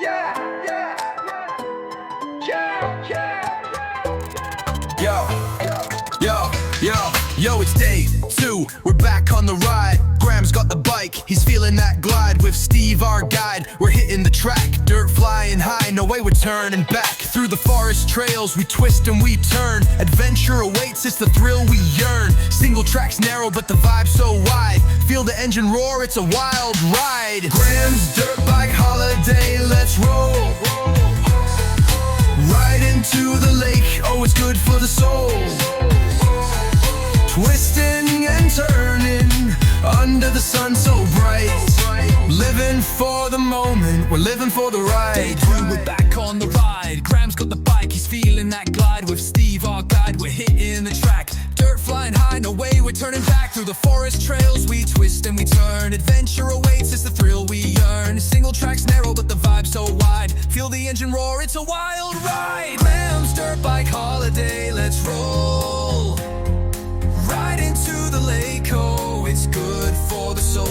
Yeah, yeah, yeah, yeah. Yo, it's day 2, we're back on the ride. Graham's got the bike, he's feeling that glide. With Steve, our guide, we're hitting the track. Dirt flying high, no way we're turning back. Through the forest trails, we twist and we turn. Adventure awaits, it's the thrill we yearn. Single track's narrow, but the vibe's so wide. Feel the engine roar, it's a wild ride. Graham's dirt bike holiday, let's roll. Right into the lake, oh it's good for the soul. Twisting and turning under the sun so bright. Living for the moment, we're living for the ride. Day 3, we're back on the ride. Graham's got the bike, he's feeling that glide. With Steve, our guide, we're hitting the track. Dirt flying high, no way we're turning back. Through the forest trails, we twist and we turn. Adventure awaits, it's the thrill we yearn. Single track's narrow, but the vibe's so wide. Feel the engine roar, it's a wild ride. Graham's dirt bike holiday, let's roll. Right into the lake, oh, it's good for the soul.